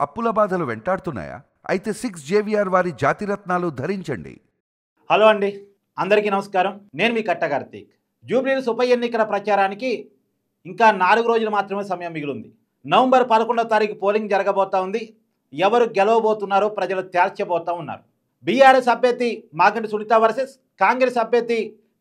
అప్పుల బాధలు వెంటాడుతున్నాయా? అయితే 6 జేవిఆర్ వారి జాతిరత్నాలు ధరించండి. హలో అండి, అందరికీ నమస్కారం. నేను మీ కట్ట కార్తీక్. జూబ్లీహిల్స్ ఉప ఎన్నికల ప్రచారానికి ఇంకా 4 రోజులు మాత్రమే సమయం మిగిలింది. నవంబర్ 11వ తారీఖు పోలింగ్ జరగబోతా ఉంది. ఎవరు గెలవబోతున్నారో ప్రజలు తేల్చబోతా ఉన్నారు. బీఆర్ఎస్ అభ్యర్థి మాగంటి సునీత వర్సెస్ కాంగ్రెస్ అభ్యర్థి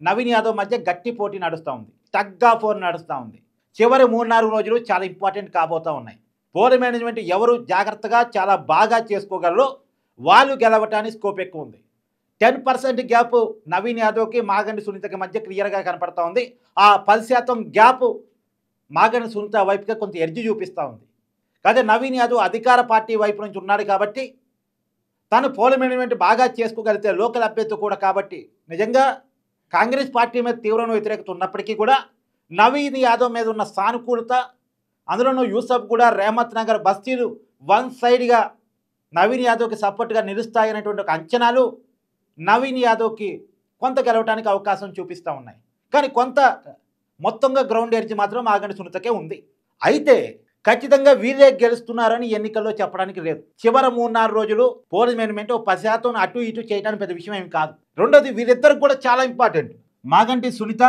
నవీన్ యాదవ్ మధ్య గట్టి పోటీ నడుస్తూ ఉంది. టగ్ ఆఫ్ వార్ నడుస్తూ ఉంది. చివరి 3-4 రోజులు చాలా ఇంపార్టెంట్ కాబోతూ ఉన్నాయి. పోల్ మేనేజ్మెంట్ ఎవరు జాగ్రత్తగా చాలా బాగా చేసుకోగలరో వాళ్ళు గెలవటానికి స్కోప్ ఎక్కువ ఉంది. 10% గ్యాప్ నవీన్ యాదవ్కి మాగంటి సునీతకి మధ్య క్లియర్గా కనపడతా ఉంది. ఆ 10% గ్యాప్ మాగంటి సునీత వైపుగా కొంత ఎడ్జ్ చూపిస్తూ ఉంది. కాదే నవీన్ యాదవ్ అధికార పార్టీ వైపు నుంచి ఉన్నాడు కాబట్టి, తను పోల్ మేనేజ్మెంట్ బాగా చేసుకోగలిగితే లోకల్ అభ్యర్థి కూడా కాబట్టి, నిజంగా కాంగ్రెస్ పార్టీ మీద తీవ్రమైన వ్యతిరేకత ఉన్నప్పటికీ కూడా నవీన్ యాదవ్ మీద ఉన్న సానుకూలత, అందులోనూ యూసఫ్ కూడా రేమత్ నగర్ బస్తీలు వన్ సైడ్గా నవీన్ యాదవ్కి సపోర్ట్గా నిలుస్తాయనేటువంటి ఒక అంచనాలు నవీన్ యాదవ్కి కొంత గెలవడానికి అవకాశం చూపిస్తూ ఉన్నాయి. కానీ కొంత మొత్తంగా గ్రౌండ్ ఎడ్జ్ మాత్రం మాగంటి సునీతకే ఉంది. అయితే ఖచ్చితంగా వీళ్ళే గెలుస్తున్నారని ఎన్నికల్లో చెప్పడానికి లేదు. చివరి 3-4 రోజులు పోల్ మేనేజ్మెంట్ 10% అటు ఇటు చేయడానికి పెద్ద విషయం ఏమి కాదు. రెండోది, వీళ్ళిద్దరికి కూడా చాలా ఇంపార్టెంట్. మాగంటి సునీత,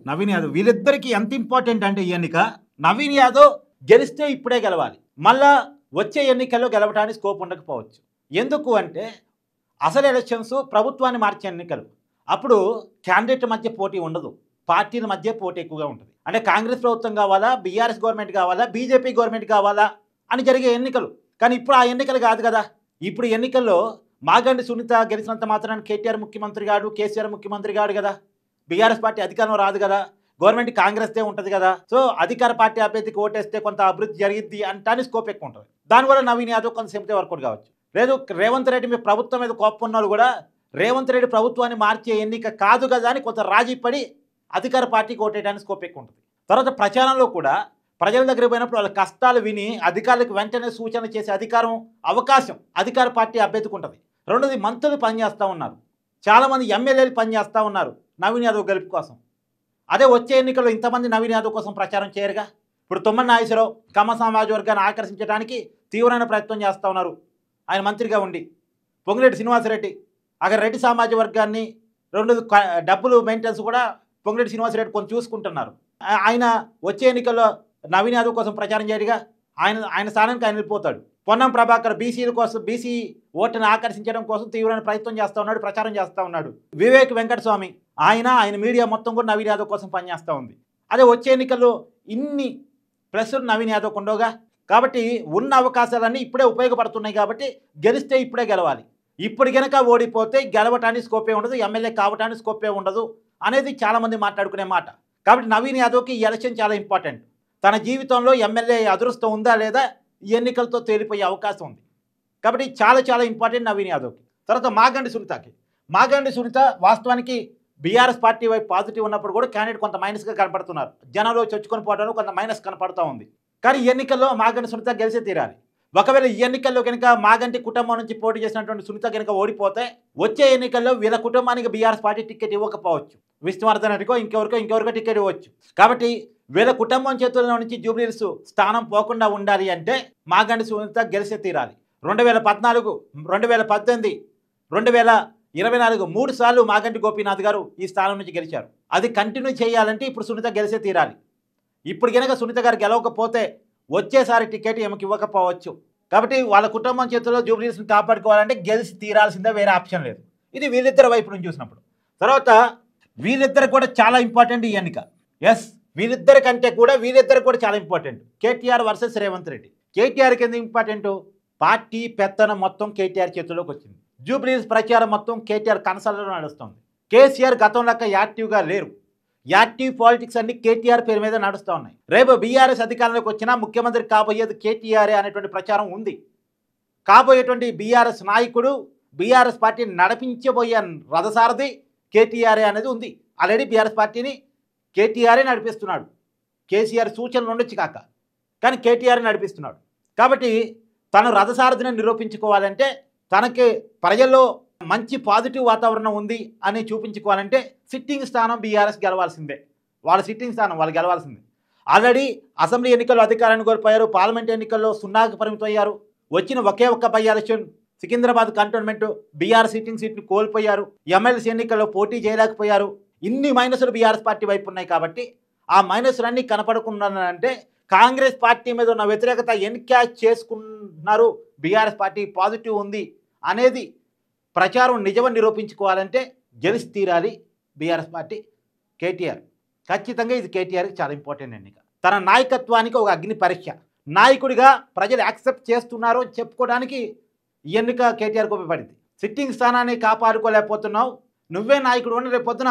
నవీన్ యాదవ్ వీళ్ళిద్దరికీ ఎంత ఇంపార్టెంట్ అంటే ఈ ఎన్నిక, నవీన్ యాదవ్ గెలిస్తే ఇప్పుడే గెలవాలి, మళ్ళా వచ్చే ఎన్నికల్లో గెలవడానికి స్కోప్ ఉండకపోవచ్చు. ఎందుకు అంటే అసలు ఎలక్షన్స్ ప్రభుత్వాన్ని మార్చే ఎన్నికలు. అప్పుడు క్యాండిడేట్ మధ్య పోటీ ఉండదు, పార్టీల మధ్య పోటీ ఎక్కువగా ఉంటుంది. అంటే కాంగ్రెస్ ప్రభుత్వం కావాలా, బీఆర్ఎస్ గవర్నమెంట్ కావాలా, బీజేపీ గవర్నమెంట్ కావాలా అని జరిగే ఎన్నికలు. కానీ ఇప్పుడు ఆ ఎన్నికలు కాదు కదా. ఇప్పుడు ఎన్నికల్లో మాగంటి సునీత గెలిచినంత మాత్రాన్ని కేటీఆర్ ముఖ్యమంత్రి కాడు, కేసీఆర్ ముఖ్యమంత్రి కాడు కదా, బీఆర్ఎస్ పార్టీ అధికారం రాదు కదా, గవర్నమెంట్ కాంగ్రెస్దే ఉంటుంది కదా. సో అధికార పార్టీ అభ్యర్థికి ఓటేస్తే కొంత అభివృద్ధి జరిగిద్ది అంటానికి స్కోప్ ఎక్కువ ఉంటుంది. దానివల్ల నవీన్ యాదవ్ కొంత సింపతి వర్కౌట్ కావచ్చు. లేదు రేవంత్ రెడ్డి మీ ప్రభుత్వం మీద కోపం ఉన్న వాళ్ళు కూడా రేవంత్ రెడ్డి ప్రభుత్వాన్ని మార్చే ఎన్నిక కాదు కదా అని కొంత రాజీ పడి అధికార పార్టీకి ఓటేయడానికి స్కోప్ ఎక్కువ ఉంటుంది. తర్వాత ప్రచారంలో కూడా ప్రజల దగ్గర పోయినప్పుడు వాళ్ళ కష్టాలు విని అధికారులకు వెంటనే సూచన చేసే అధికారం, అవకాశం అధికార పార్టీ అభ్యర్థికి ఉంటుంది. రెండోది, మంత్రులు పనిచేస్తూ ఉన్నారు, చాలామంది ఎమ్మెల్యేలు పనిచేస్తూ ఉన్నారు నవీన్ యాదవ్ గెలుపు కోసం. అదే వచ్చే ఎన్నికల్లో ఇంతమంది నవీన్ యాదవ్ కోసం ప్రచారం చేయరుగా. ఇప్పుడు తుమ్మల నాగేశ్వరరావు కమ్మ సమాజ వర్గాన్ని ఆకర్షించడానికి తీవ్రమైన ప్రయత్నం చేస్తూ ఉన్నారు ఆయన మంత్రిగా ఉండి. పొంగులేటి శ్రీనివాసరెడ్డి అక్కడ రెడ్డి సమాజ వర్గాన్ని డబ్బులు మెయింటెనెన్స్ కూడా పొంగులేటి శ్రీనివాసరెడ్డి కొంచెం చూసుకుంటున్నారు. ఆయన వచ్చే ఎన్నికల్లో నవీన్ యాదవ్ కోసం ప్రచారం చేయడుగా, ఆయన స్థానానికి ఆయన వెళ్ళిపోతాడు. పొన్నం ప్రభాకర్ బీసీల కోసం, బీసీ ఓటును ఆకర్షించడం కోసం తీవ్రమైన ప్రయత్నం చేస్తూ ఉన్నాడు, ప్రచారం చేస్తూ ఉన్నాడు. వివేక్ వెంకటస్వామి ఆయన మీడియా మొత్తం కూడా నవీన్ యాదవ్ కోసం పనిచేస్తూ ఉంది. అదే వచ్చే ఎన్నికల్లో ఇన్ని ప్లస్లు నవీన్ యాదవ్ ఉండవుగా. కాబట్టి ఉన్న అవకాశాలన్నీ ఇప్పుడే ఉపయోగపడుతున్నాయి కాబట్టి గెలిస్తే ఇప్పుడే గెలవాలి. ఇప్పుడు కనుక ఓడిపోతే గెలవటానికి స్కోపే ఉండదు, ఎమ్మెల్యే కావటానికి స్కోపే ఉండదు అనేది చాలామంది మాట్లాడుకునే మాట. కాబట్టి నవీన్ యాదవ్కి ఈ ఎలక్షన్ చాలా ఇంపార్టెంట్. తన జీవితంలో ఎమ్మెల్యే అదృష్టం ఉందా లేదా ఈ ఎన్నికలతో తేలిపోయే అవకాశం ఉంది. కాబట్టి చాలా చాలా ఇంపార్టెంట్ నవీన్ యాదవ్కి. తర్వాత మాగంటి సునీత వాస్తవానికి బీఆర్ఎస్ పార్టీ వైపు పాజిటివ్ ఉన్నప్పుడు కూడా క్యాండిడేట్ కొంత మైనస్గా కనపడుతున్నారు. జనంలో చొచ్చుకొని పోవడం కొంత మైనస్ కనపడుతూ ఉంది. కానీ ఈ ఎన్నికల్లో మాగంటి సునీత గెలిచే తీరాలి. ఒకవేళ ఈ ఎన్నికల్లో కనుక మాగంటి కుటుంబం నుంచి పోటీ చేసినటువంటి సునీత కనుక ఓడిపోతే వచ్చే ఎన్నికల్లో వీళ్ళ కుటుంబానికి బీఆర్ఎస్ పార్టీ టికెట్ ఇవ్వకపోవచ్చు, విష్ణువర్ధన్ రెడ్డికో ఇంకెవరికో టికెట్ ఇవ్వచ్చు. కాబట్టి వీళ్ళ కుటుంబం చేతుల్లో నుంచి జూబ్లీహిల్స్ స్థానం పోకుండా ఉండాలి అంటే మాగంటి సునీత గెలిచే తీరాలి. 2014, 2018, 2024 3 సార్లు మాగంటి గోపీనాథ్ గారు ఈ స్థానం నుంచి గెలిచారు. అది కంటిన్యూ చేయాలంటే ఇప్పుడు సునీత గెలిచే తీరాలి. ఇప్పుడు కనుక సునీత గారు గెలవకపోతే వచ్చేసారి టికెట్ ఏమకి ఇవ్వకపోవచ్చు. కాబట్టి వాళ్ళ కుటుంబం చేతుల్లో జూబ్లీహిల్స్ని కాపాడుకోవాలంటే గెలిచి తీరాల్సిందే, వేరే ఆప్షన్ లేదు. ఇది వీళ్ళిద్దరి వైపు నుంచి చూసినప్పుడు. తర్వాత వీళ్ళిద్దరు కూడా చాలా ఇంపార్టెంట్ ఈ ఎన్నిక. వీళ్ళిద్దరికి కూడా చాలా important. KTR versus Revanth Reddy. కేటీఆర్కి ఎందుకు ఇంపార్టెంట్? పార్టీ పెత్తనం మొత్తం కేటీఆర్ చేతుల్లోకి వచ్చింది. జూబ్లీహిల్స్ ప్రచారం మొత్తం కేటీఆర్ కనసాలలో నడుస్తుంది. కేసీఆర్ గతంలో యాక్టివ్గా లేరు. యాక్టివ్ పాలిటిక్స్ అన్ని కేటీఆర్ పేరు మీద నడుస్తూ ఉన్నాయి. రేపు బీఆర్ఎస్ అధికారంలోకి వచ్చినా ముఖ్యమంత్రి కాబోయేది కేటీఆర్ అనేటువంటి ప్రచారం ఉంది. కాబోయేటువంటి బీఆర్ఎస్ నాయకుడు, బీఆర్ఎస్ పార్టీని నడిపించబోయే రథసారథి కేటీఆర్ అనేది ఉంది. ఆల్రెడీ బీఆర్ఎస్ పార్టీని కేటీఆరే నడిపిస్తున్నాడు. కేసీఆర్ సూచనలు ఉండొచ్చు కాక, కానీ కేటీఆర్ నడిపిస్తున్నాడు. కాబట్టి తను రథసారథిని నిరూపించుకోవాలంటే, తనకి ప్రజల్లో మంచి పాజిటివ్ వాతావరణం ఉంది అని చూపించుకోవాలంటే సిట్టింగ్ స్థానం బీఆర్ఎస్ గెలవాల్సిందే. వాళ్ళ సిట్టింగ్ స్థానం వాళ్ళు గెలవాల్సిందే. ఆల్రెడీ అసెంబ్లీ ఎన్నికల్లో అధికారాన్ని కోల్పోయారు, పార్లమెంట్ ఎన్నికల్లో 0కి పరిమితం అయ్యారు. వచ్చిన ఒకే ఒక్క by election Secunderabad cantonment BR సీట్ని కోల్పోయారు. ఎమ్మెల్సీ ఎన్నికల్లో పోటీ చేయలేకపోయారు. ఇన్ని మైనస్లు బీఆర్ఎస్ పార్టీ వైపు ఉన్నాయి కాబట్టి ఆ మైనస్లన్నీ కనపడకుండానంటే కాంగ్రెస్ పార్టీ మీద ఉన్న వ్యతిరేకత ఎన్క్యాచ్ చేసుకున్నారు. బీఆర్ఎస్ పార్టీ పాజిటివ్ ఉంది అనేది ప్రచారం నిజమని నిరూపించుకోవాలంటే గెలిచి తీరాలి బీఆర్ఎస్ పార్టీ. కేటీఆర్ ఖచ్చితంగా ఇది కేటీఆర్కి చాలా ఇంపార్టెంట్ ఎన్నిక. తన నాయకత్వానికి ఒక అగ్ని పరీక్ష. నాయకుడిగా ప్రజలు యాక్సెప్ట్ చేస్తున్నారు అని చెప్పుకోవడానికి ఈ ఎన్నిక కేటీఆర్కి ఉపయోగపడింది. సిట్టింగ్ స్థానాన్ని కాపాడుకోలేకపోతున్నావు, నువ్వే నాయకుడు అని రేపు పొద్దున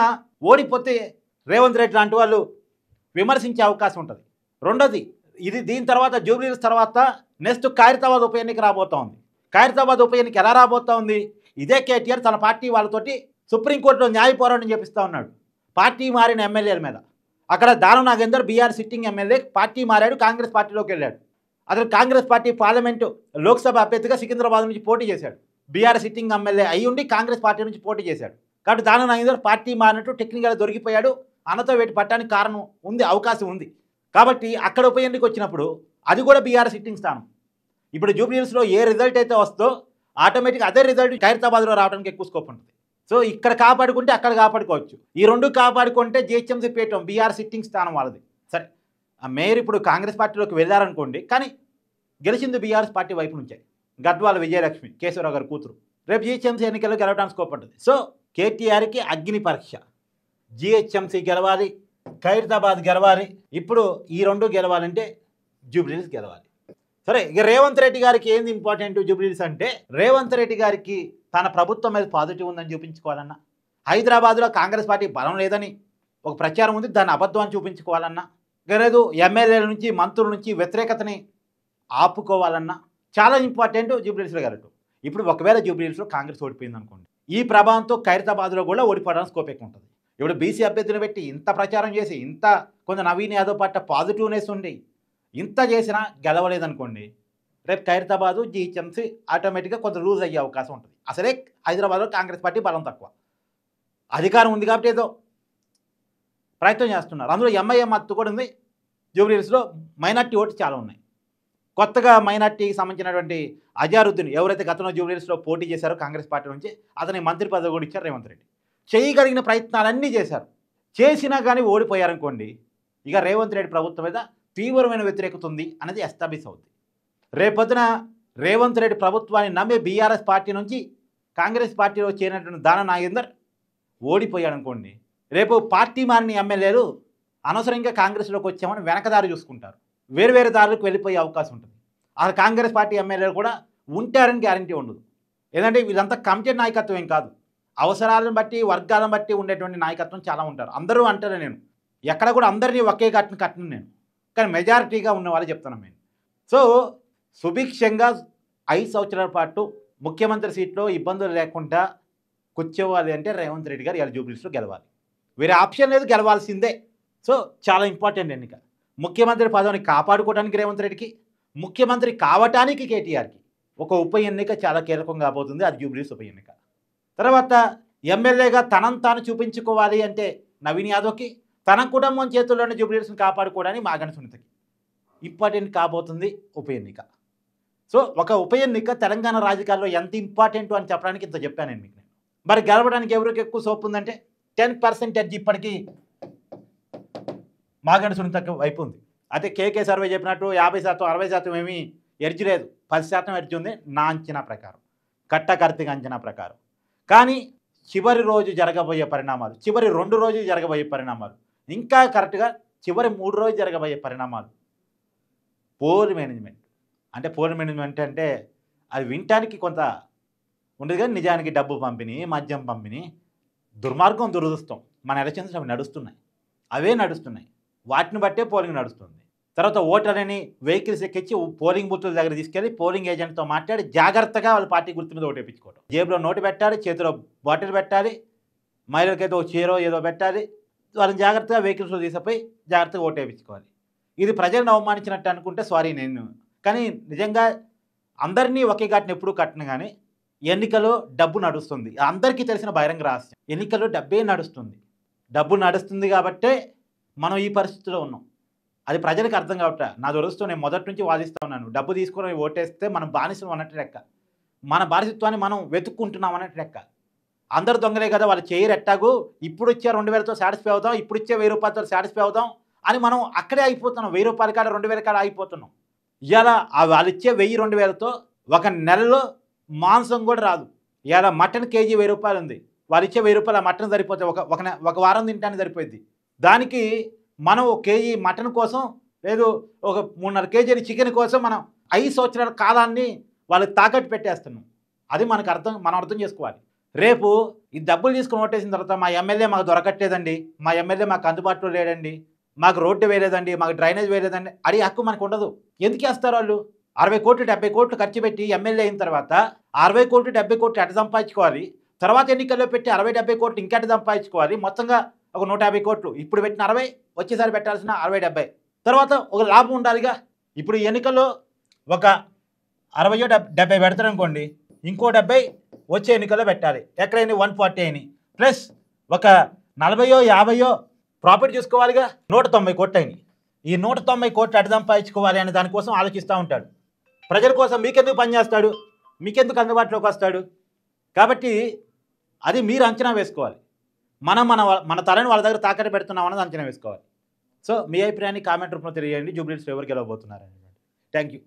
ఓడిపోతే రేవంత్ రెడ్డి లాంటి వాళ్ళు విమర్శించే అవకాశం ఉంటుంది. రెండోది, దీని తర్వాత జూబ్లీహిల్స్ తర్వాత నెక్స్ట్ ఖైరతాబాద్ ఉప ఎన్నిక రాబోతూ ఉంది. ఖైరతాబాద్ ఉప ఎన్నిక ఎలా రాబోతూ ఉంది? ఇదే కేటీఆర్ తన పార్టీ వాళ్ళతోటి సుప్రీంకోర్టులో న్యాయ పోరాటం చేపిస్తూ ఉన్నాడు పార్టీ మారిన ఎమ్మెల్యేల మీద. అక్కడ Danam Nagender BR sitting MLA party మారాడు, కాంగ్రెస్ పార్టీలోకి వెళ్ళాడు. అతను కాంగ్రెస్ పార్టీ పార్లమెంటు లోక్సభ అభ్యర్థిగా సికింద్రాబాద్ నుంచి పోటీ చేశాడు. బీఆర్ సిట్టింగ్ ఎమ్మెల్యే అయి ఉండి కాంగ్రెస్ పార్టీ నుంచి పోటీ చేశాడు. కాబట్టి దానం నాగేందర్ పార్టీ మారినట్టు టెక్నికల్గా దొరికిపోయాడు. అన్నతో వేటి పట్టడానికి కారణం ఉంది, అవకాశం ఉంది. కాబట్టి అక్కడ ఉప ఎన్నిక వచ్చినప్పుడు అది కూడా బీఆర్ సిట్టింగ్ స్థానం. ఇప్పుడు జూబ్లీహిల్స్లో ఏ రిజల్ట్ అయితే వస్తుందో ఆటోమేటిక్గా అదే రిజల్ట్ ఖైరతాబాద్లో రావడానికి ఎక్కువ స్కోప్ ఉంటుంది. సో ఇక్కడ కాపాడుకుంటే అక్కడ కాపాడుకోవచ్చు. ఈ రెండు కాపాడుకుంటే జిహెచ్ఎంసీ పీఠం బీఆర్ సిట్టింగ్ స్థానం వాళ్ళది. సరే, మేయర్ ఇప్పుడు కాంగ్రెస్ పార్టీలోకి వెళ్ళారనుకోండి, కానీ గెలిచింది బీఆర్ఎస్ పార్టీ వైపు నుంచే. గద్వాల విజయలక్ష్మి, కేశవరావు గారి కూతురు, రేపు జిహెచ్ఎంసీ ఎన్నికల్లో గెలవడానికి స్కోప్ ఉంటుంది. సో కేటీఆర్కి అగ్ని పరీక్ష. జిహెచ్ఎంసీ గెలవాలి, ఖైరతాబాద్ గెలవాలి. ఇప్పుడు ఈ రెండు గెలవాలంటే జూబ్లీహిల్స్ గెలవాలి. సరే, ఇక రేవంత్ రెడ్డి గారికి ఏంది ఇంపార్టెంట్ జూబ్లీహిల్స్ అంటే, రేవంత్ రెడ్డి గారికి తన ప్రభుత్వం మీద పాజిటివ్ ఉందని చూపించుకోవాలన్నా, హైదరాబాద్లో కాంగ్రెస్ పార్టీ బలం లేదని ఒక ప్రచారం ఉంది, దాన్ని అబద్ధం అని చూపించుకోవాలన్నా, లేదు ఎమ్మెల్యేల నుంచి మంత్రుల నుంచి వ్యతిరేకతని ఆపుకోవాలన్నా చాలా ఇంపార్టెంట్ జూబ్లీహిల్స్లో గెలవటం. ఇప్పుడు ఒకవేళ జూబ్లీహిల్స్లో కాంగ్రెస్ ఓడిపోయింది అనుకోండి, ఈ ప్రభావంతో ఖైరతాబాద్లో కూడా ఓడిపోవడానికి స్కోప్ ఎక్కువ ఉంటుంది. ఇప్పుడు బీసీ అభ్యర్థులు పెట్టి ఇంత ప్రచారం చేసి ఇంత కొంత నవీన్ యాదవ్ పట్ల పాజిటివ్నెస్ ఉండి ఇంత చేసినా గెలవలేదనుకోండి, రేపు ఖైరతాబాదు జిహెచ్ఎంసీ ఆటోమేటిక్గా కొంత లూజ్ అయ్యే అవకాశం ఉంటుంది. అసలే హైదరాబాద్లో కాంగ్రెస్ పార్టీ బలం తక్కువ, అధికారం ఉంది కాబట్టి ఏదో ప్రయత్నం చేస్తున్నారు. అందులో ఎంఐఎం మత్తు కూడా ఉంది. జూబ్లీహిల్స్లో మైనార్టీ ఓట్లు చాలా ఉన్నాయి. కొత్తగా మైనార్టీకి సంబంధించినటువంటి అజారుద్దీన్ ఎవరైతే గతంలో జూబ్లీహిల్స్లో పోటీ చేశారో కాంగ్రెస్ పార్టీ నుంచి, అతనికి మంత్రి పదవి కూడా ఇచ్చారు రేవంత్ రెడ్డి. చేయగలిగిన ప్రయత్నాలన్నీ చేశారు. చేసినా కానీ ఓడిపోయారనుకోండి, ఇక రేవంత్ రెడ్డి ప్రభుత్వం మీద తీవ్రమైన వ్యతిరేకత ఉంది అనేది ఎస్టాబ్లిష్ అవుతుంది. రేపొద్దున రేవంత్ రెడ్డి ప్రభుత్వాన్ని నమ్మే బీఆర్ఎస్ పార్టీ నుంచి కాంగ్రెస్ పార్టీలో చేరినటువంటి దానం నాగేందర్ ఓడిపోయాడనుకోండి, రేపు పార్టీ మారిన ఎమ్మెల్యేలు అనవసరంగా కాంగ్రెస్లోకి వచ్చామని వెనకదారి చూసుకుంటారు, వేరు దారులకు వెళ్ళిపోయే అవకాశం ఉంటుంది. ఆ కాంగ్రెస్ పార్టీ ఎమ్మెల్యేలు కూడా ఉంటారని గ్యారంటీ ఉండదు. ఎందుకంటే వీళ్ళంతా కమిటెడ్ నాయకత్వం ఏం కాదు, అవసరాలను బట్టి వర్గాలను బట్టి ఉండేటువంటి నాయకత్వం చాలా ఉంటారు. అందరూ అంటారు, నేను ఎక్కడ కూడా అందరినీ ఒకే కట్టను నేను, కానీ మెజారిటీగా ఉన్న వాళ్ళు చెప్తున్నాను నేను. సో సుభిక్షంగా 5 సంవత్సరాల పాటు ముఖ్యమంత్రి సీట్లో ఇబ్బందులు లేకుండా కూర్చోవాలి అంటే రేవంత్ రెడ్డి గారు ఇలా జూబ్లీహిల్స్లో గెలవాలి, వేరే ఆప్షన్ లేదు, గెలవాల్సిందే. సో చాలా ఇంపార్టెంట్ ఎన్నిక. ముఖ్యమంత్రి పదవిని కాపాడుకోవడానికి రేవంత్ రెడ్డికి, ముఖ్యమంత్రి కావటానికి కేటీఆర్కి ఒక ఉప ఎన్నిక చాలా కీలకం కాబోతుంది, అది జూబ్లీహిల్స్ ఉప ఎన్నిక. తర్వాత ఎమ్మెల్యేగా తనను తాను చూపించుకోవాలి అంటే నవీన్ యాదవ్కి, తన కుటుంబం చేతుల్లోనే జూబ్లీహిల్స్ని కాపాడుకోవడానికి మాగంటి సునీతకి ఇంపార్టెంట్ కాబోతుంది ఉప ఎన్నిక. సో ఒక ఉప ఎన్నిక తెలంగాణ రాజకీయాల్లో ఎంత ఇంపార్టెంట్ అని చెప్పడానికి ఇంత చెప్పాను నేను మీకు. మరి గెలవడానికి ఎవరికి ఎక్కువ సోపు ఉందంటే 10% ఇప్పటికీ మాగంటి సునీత వైపు ఉంది. అయితే కేకే సర్వే చెప్పినట్టు 50%, 60% ఏమీ ఎర్జి లేదు, 10% ఎర్జి ఉంది నా అంచనా ప్రకారం, కట్టకర్తిగా అంచనా ప్రకారం. కానీ చివరి రోజు జరగబోయే పరిణామాలు, చివరి 2 రోజులు జరగబోయే పరిణామాలు, ఇంకా కరెక్ట్గా చివరి 3 రోజులు జరగబోయే పరిణామాలు, పోల్ మేనేజ్మెంట్ అంటే అది వినటానికి కొంత ఉండదు కానీ నిజానికి డబ్బు పంపిణీ, మద్యం పంపిణీ, దుర్మార్గం, దురదృష్టం మన ఎలక్షన్స్ అవి నడుస్తున్నాయి. వాటిని బట్టే పోలింగ్ నడుస్తుంది. తర్వాత ఓటర్లని వెహికల్స్ ఎక్కించి పోలింగ్ బూతుల దగ్గర తీసుకెళ్ళి పోలింగ్ ఏజెంట్తో మాట్లాడి జాగ్రత్తగా వాళ్ళ పార్టీ గుర్తు మీద ఓటు వేయించుకోవడం, జేబులో నోటు పెట్టాలి, చేతిలో బాటిల్ పెట్టాలి, మహిళలకైతే ఒక చీరో ఏదో పెట్టాలి, వాళ్ళని జాగ్రత్తగా వెహికల్స్లో తీసుకుపోయి జాగ్రత్తగా ఓటు వేయించుకోవాలి. ఇది ప్రజలను అవమానించినట్టు అనుకుంటే సారీ నేను, కానీ నిజంగా అందరినీ ఒకే ఘాటును ఎప్పుడూ కట్టను. కానీ ఎన్నికలో డబ్బు నడుస్తుంది, అందరికీ తెలిసిన బహిరంగ రహస్యం. ఎన్నికల్లో డబ్బే నడుస్తుంది, డబ్బు నడుస్తుంది కాబట్టే మనం ఈ పరిస్థితిలో ఉన్నాం. అది ప్రజలకు అర్థం కావట్లే. నా దురదృష్టం, నేను మొదటి నుంచి వాదిస్తూ ఉన్నాను. డబ్బు తీసుకొని ఓటేస్తే మనం బానిసం అన్నట్టు లెక్క. మన బానిసత్వాన్ని మనం వెతుక్కుంటున్నాం అన్నట్టు లెక్క. అందరు దొంగలే కదా, వాళ్ళు చేయరు ఎట్టాగు, ఇప్పుడు ఇచ్చే 2000తో సాటిస్ఫై అవుతాం, ఇప్పుడు ఇచ్చే 1000 రూపాయలతో సాటిస్ఫై అవుతాం అని మనం అక్కడే అయిపోతున్నాం. 1000 రూపాయల కాడ 2000 కాడ ఆగిపోతున్నాం. ఇవాళ వాళ్ళు ఇచ్చే 1000, 2000తో ఒక నెలలో మాంసం కూడా రాదు. ఇవాళ మటన్ కేజీ 1000 రూపాయలు ఉంది. వాళ్ళు ఇచ్చే 1000 రూపాయలు ఆ మటన్ సరిపోతే ఒక వారం తింటానికి సరిపోద్ది. దానికి మనం ఒక కేజీ మటన్ కోసం, లేదు ఒక 3.5 కేజీల చికెన్ కోసం మనం 5 సంవత్సరాల కాలాన్ని వాళ్ళకి తాకట్టు పెట్టేస్తున్నాం. అది మనం అర్థం చేసుకోవాలి. రేపు ఈ డబ్బులు తీసుకుని ఓటేసిన తర్వాత మా ఎమ్మెల్యే మాకు దొరకట్లేదండి, మా ఎమ్మెల్యే మాకు అందుబాటులో లేడండి, మాకు రోడ్డు వేయలేదండి, మాకు డ్రైనేజ్ వేయలేదండి అడిగే హక్కు మనకు ఉండదు. ఎందుకు వేస్తారు వాళ్ళు? 60 కోట్లు 70 కోట్లు ఖర్చు పెట్టి ఎమ్మెల్యే అయిన తర్వాత 60 కోట్లు 70 కోట్లు ఎట సంపాదించుకోవాలి, తర్వాత ఎన్నికల్లో పెట్టి 60-70 కోట్లు ఇంకెట సంపాదించుకోవాలి, మొత్తంగా ఒక 150 కోట్లు ఇప్పుడు పెట్టిన 60, వచ్చేసారి పెట్టాల్సిన 60-70, తర్వాత ఒక లాభం ఉండాలిగా. ఇప్పుడు ఈ ఎన్నికల్లో ఒక 60-70 పెడతారు అనుకోండి, ఇంకో 70 వచ్చే ఎన్నికల్లో పెట్టాలి. ఎక్కడైనా 140 అయినాయి, ప్లస్ ఒక 40-50 ప్రాఫిట్ చూసుకోవాలిగా. 190 కోట్లు అయినాయి. ఈ 190 కోట్లు అటు సంపాదించుకోవాలి అనే దానికోసం ఆలోచిస్తూ ఉంటాడు. ప్రజల కోసం మీకెందుకు పనిచేస్తాడు, మీకెందుకు అందుబాటులోకి వస్తాడు? కాబట్టి అది మీరు అంచనా వేసుకోవాలి. మన తలని వాళ్ళ దగ్గర తాకట్టు పెడుతున్నాం అన్నది అంచనా వేసుకోవాలి. సో మీ అభిప్రాయాన్ని కామెంట్ రూపంలో తెలియజేయండి. జూబ్లీ హిల్స్లో ఎవరు గెలవబోతున్నారని. Thank you.